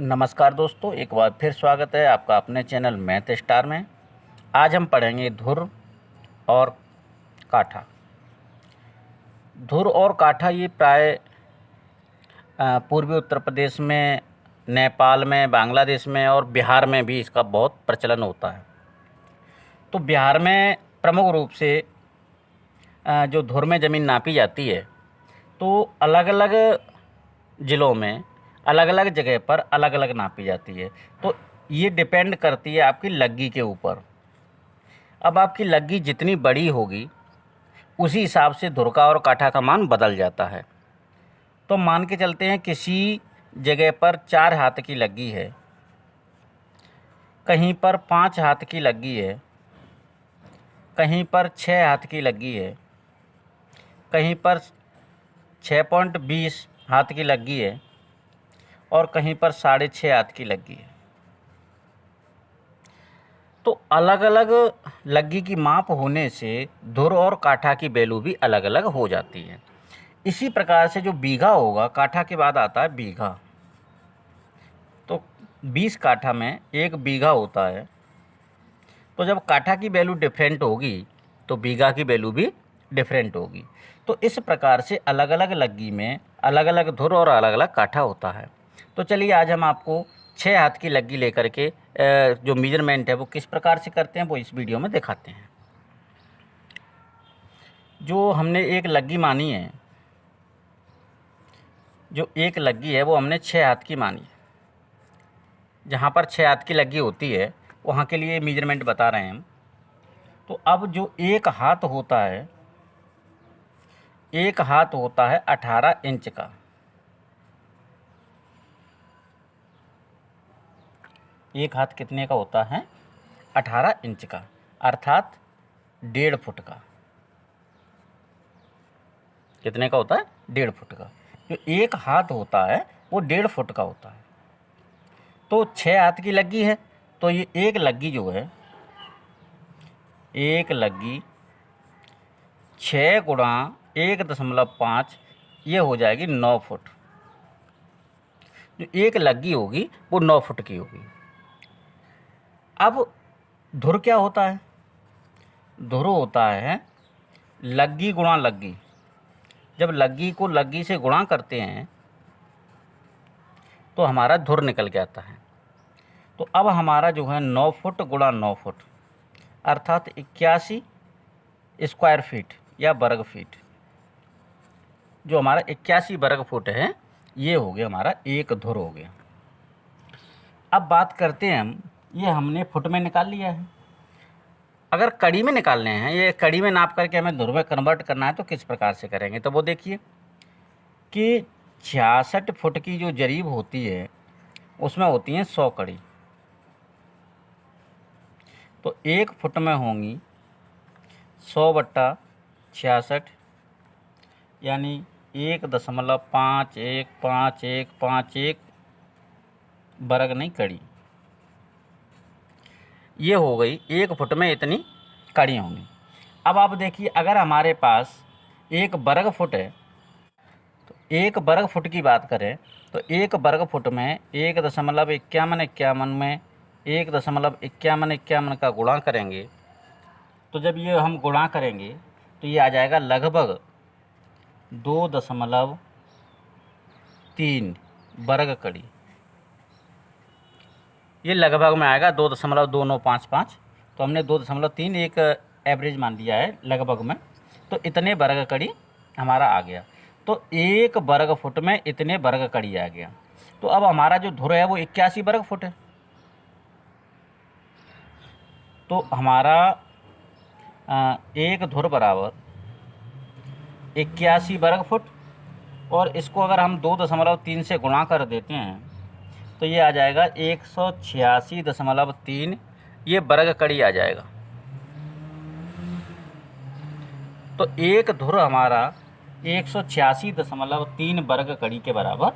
नमस्कार दोस्तों, एक बार फिर स्वागत है आपका अपने चैनल मैथ स्टार में। आज हम पढ़ेंगे धुर और काठा। धुर और काठा ये प्राय पूर्वी उत्तर प्रदेश में, नेपाल में, बांग्लादेश में और बिहार में भी इसका बहुत प्रचलन होता है। तो बिहार में प्रमुख रूप से जो धुर में ज़मीन नापी जाती है तो अलग अलग ज़िलों में अलग अलग जगह पर अलग अलग नापी जाती है। तो ये डिपेंड करती है आपकी लग्गी के ऊपर। अब आपकी लग्गी जितनी बड़ी होगी उसी हिसाब से धुर का और काठा का मान बदल जाता है। तो मान के चलते हैं किसी जगह पर 4 हाथ की लग्गी है, कहीं पर 5 हाथ की लग्गी है, कहीं पर 6 हाथ की लग्गी है, कहीं पर 6.20 हाथ की लग्गी है और कहीं पर 6.5 हाथ की लग्गी है। तो अलग अलग लग्गी की माप होने से धुर और काठा की वैल्यू भी अलग अलग हो जाती है। इसी प्रकार से जो बीघा होगा, काठा के बाद आता है बीघा। तो 20 काठा में 1 बीघा होता है। तो जब काठा की वैल्यू डिफरेंट होगी तो बीघा की वैल्यू भी डिफरेंट होगी। तो इस प्रकार से अलग अलग लग्गी में अलग अलग धुर और अलग अलग काठा होता है। तो चलिए आज हम आपको 6 हाथ की लग्गी लेकर के जो मेजरमेंट है वो किस प्रकार से करते हैं वो इस वीडियो में दिखाते हैं। जो हमने एक लग्गी मानी है, जो एक लग्गी है वो हमने 6 हाथ की मानी है। जहाँ पर 6 हाथ की लग्गी होती है वहाँ के लिए मेजरमेंट बता रहे हैं हम। तो अब जो एक हाथ होता है, एक हाथ होता है 18 इंच का। एक हाथ कितने का होता है? 18 इंच का, अर्थात 1.5 फुट का। कितने का होता है? 1.5 फुट का। जो एक हाथ होता है वो 1.5 फुट का होता है। तो 6 हाथ की लग्गी है तो ये एक लग्गी जो है, एक लग्गी 6 गुणा 1.5 ये हो जाएगी 9 फुट। जो एक लग्गी होगी वो 9 फुट की होगी। अब धुर क्या होता है? धुर होता है लग्गी गुणा लग्गी। जब लग्गी को लग्गी से गुणा करते हैं तो हमारा धुर निकल के आता है। तो अब हमारा जो है 9 फुट गुणा 9 फुट अर्थात 81 स्क्वायर फीट या वर्ग फीट। जो हमारा 81 वर्ग फुट है ये हो गया हमारा एक धुर हो गया। अब बात करते हैं हम, ये हमने फुट में निकाल लिया है। अगर कड़ी में निकालने हैं, ये कड़ी में नाप करके हमें धुर में कन्वर्ट करना है तो किस प्रकार से करेंगे? तो वो देखिए कि 66 फुट की जो जरीब होती है उसमें होती हैं 100 कड़ी। तो 1 फुट में होंगी 100/66 यानी 1.515151 वर्ग नहीं कड़ी। ये हो गई 1 फुट में इतनी कड़ी होंगी। अब आप देखिए अगर हमारे पास 1 वर्ग फुट है तो 1 वर्ग फुट की बात करें तो 1 वर्ग फुट में 1.5151 में 1.5151 का गुणा करेंगे। तो जब ये हम गुणा करेंगे तो ये आ जाएगा लगभग 2.3 वर्ग कड़ी। ये लगभग में आएगा 2.2955। तो हमने 2.3 एक एवरेज मान लिया है लगभग में। तो इतने वर्ग कड़ी हमारा आ गया। तो 1 वर्ग फुट में इतने वर्ग कड़ी आ गया। तो अब हमारा जो धुर है वो 81 वर्ग फुट है। तो हमारा एक धुर बराबर 81 वर्ग फुट और इसको अगर हम 2.3 से गुणा कर देते हैं तो ये आ जाएगा 186.3 ये वर्ग कड़ी आ जाएगा। तो एक धुर हमारा 186.3 वर्ग कड़ी के बराबर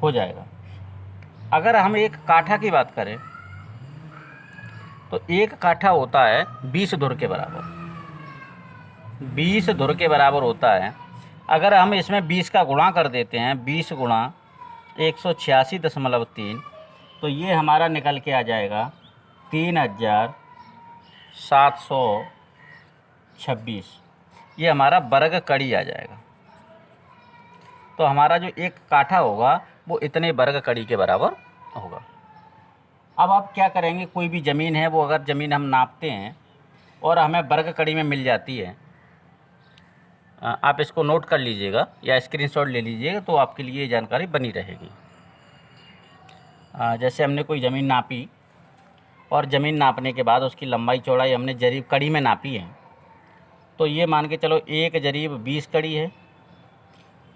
हो जाएगा। अगर हम एक काठा की बात करें तो एक काठा होता है 20 धुर के बराबर। 20 धुर के बराबर होता है। अगर हम इसमें 20 का गुणा कर देते हैं, 20 गुणा 186.3 तो ये हमारा निकल के आ जाएगा 3726, ये हमारा वर्ग कड़ी आ जाएगा। तो हमारा जो एक काठा होगा वो इतने वर्ग कड़ी के बराबर होगा। अब आप क्या करेंगे, कोई भी ज़मीन है वो अगर ज़मीन हम नापते हैं और हमें वर्ग कड़ी में मिल जाती है, आप इसको नोट कर लीजिएगा या स्क्रीनशॉट ले लीजिएगा तो आपके लिए ये जानकारी बनी रहेगी। जैसे हमने कोई ज़मीन नापी और ज़मीन नापने के बाद उसकी लंबाई चौड़ाई हमने जरीब कड़ी में नापी है, तो ये मान के चलो एक जरीब 20 कड़ी है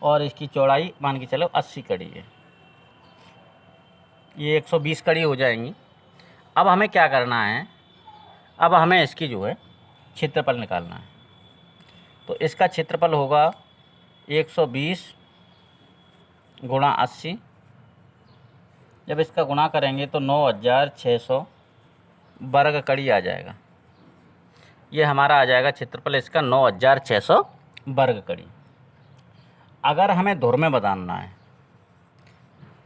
और इसकी चौड़ाई मान के चलो 80 कड़ी है, ये 120 कड़ी हो जाएंगी। अब हमें क्या करना है, अब हमें इसकी जो है क्षेत्रफल निकालना है। तो इसका क्षेत्रफल होगा 120 गुणा 80, जब इसका गुणा करेंगे तो 9600 वर्ग कड़ी आ जाएगा। ये हमारा आ जाएगा क्षेत्रफल इसका 9600 वर्ग कड़ी। अगर हमें धुर में बताना है,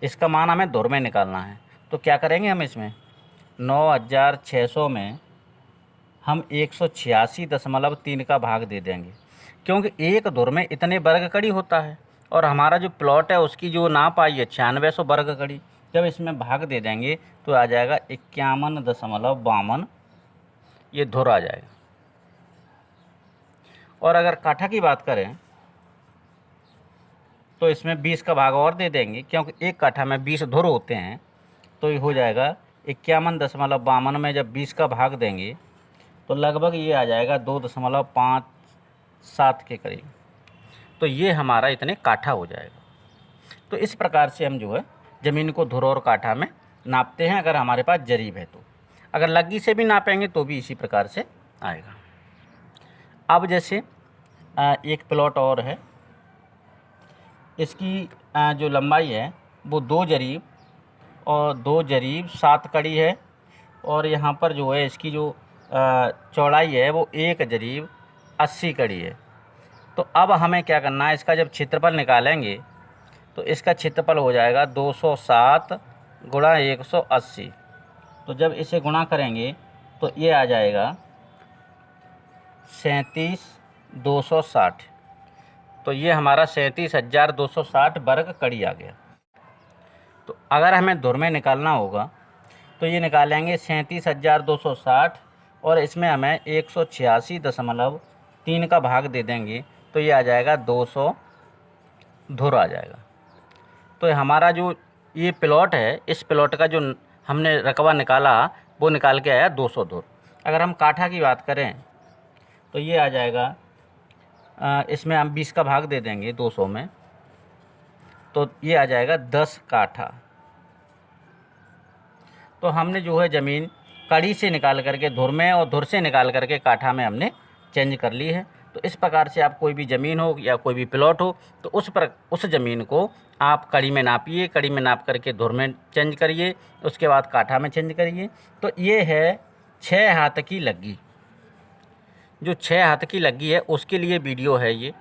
इसका मान हमें धुर में निकालना है, तो क्या करेंगे हम इसमें 9600 में हम 186.3 का भाग दे देंगे, क्योंकि एक धुर में इतने वर्ग कड़ी होता है और हमारा जो प्लॉट है उसकी जो नाप आई है 9600 वर्ग कड़ी। जब इसमें भाग दे देंगे तो आ जाएगा 51.52, ये धुर आ जाएगा। और अगर काठा की बात करें तो इसमें 20 का भाग और दे देंगे, क्योंकि एक काठा में 20 धुर होते हैं, तो ये हो जाएगा 51.52 में जब 20 का भाग देंगे तो लगभग ये आ जाएगा 2.57 के करीब। तो ये हमारा इतने काठा हो जाएगा। तो इस प्रकार से हम जो है ज़मीन को धुर और काठा में नापते हैं, अगर हमारे पास जरीब है तो। अगर लग्गी से भी नापेंगे तो भी इसी प्रकार से आएगा। अब जैसे एक प्लॉट और है, इसकी जो लंबाई है वो 2 जरीब और 2 जरीब 7 कड़ी है, और यहाँ पर जो है इसकी जो चौड़ाई है वो 1 जरीब 80 कड़ी है। तो अब हमें क्या करना है, इसका जब क्षेत्रफल निकालेंगे तो इसका क्षेत्रफल हो जाएगा 207 गुणा 180। तो जब इसे गुणा करेंगे तो ये आ जाएगा 37,260। तो ये हमारा 37,260 वर्ग कड़ी आ गया। तो अगर हमें धुर में निकालना होगा तो ये निकालेंगे 37,260 और इसमें हमें 186.3 का भाग दे देंगे तो ये आ जाएगा 200 धुर आ जाएगा। तो हमारा जो ये प्लॉट है, इस प्लॉट का जो हमने रकबा निकाला वो निकाल के आया 200 धुर। अगर हम काठा की बात करें तो ये आ जाएगा, इसमें हम 20 का भाग दे देंगे 200 में, तो ये आ जाएगा 10 काठा। तो हमने जो है ज़मीन कड़ी से निकाल करके धुर में और धुर से निकाल करके काठा में हमने चेंज कर ली है। तो इस प्रकार से आप कोई भी ज़मीन हो या कोई भी प्लॉट हो तो उस ज़मीन को आप कड़ी में नापिए, कड़ी में नाप करके धुर में चेंज करिए, उसके बाद काठा में चेंज करिए। तो ये है 6 हाथ की लग्गी। जो 6 हाथ की लग्गी है उसके लिए वीडियो है ये।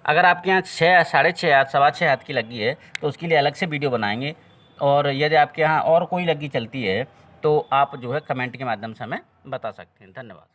अगर आपके यहाँ 6, 6.5 हाथ, 6.25 हाथ की लग्गी है तो उसके लिए अलग से वीडियो बनाएंगे। और यदि आपके यहाँ और कोई लग्गी चलती है तो आप जो है कमेंट के माध्यम से हमें बता सकते हैं। धन्यवाद।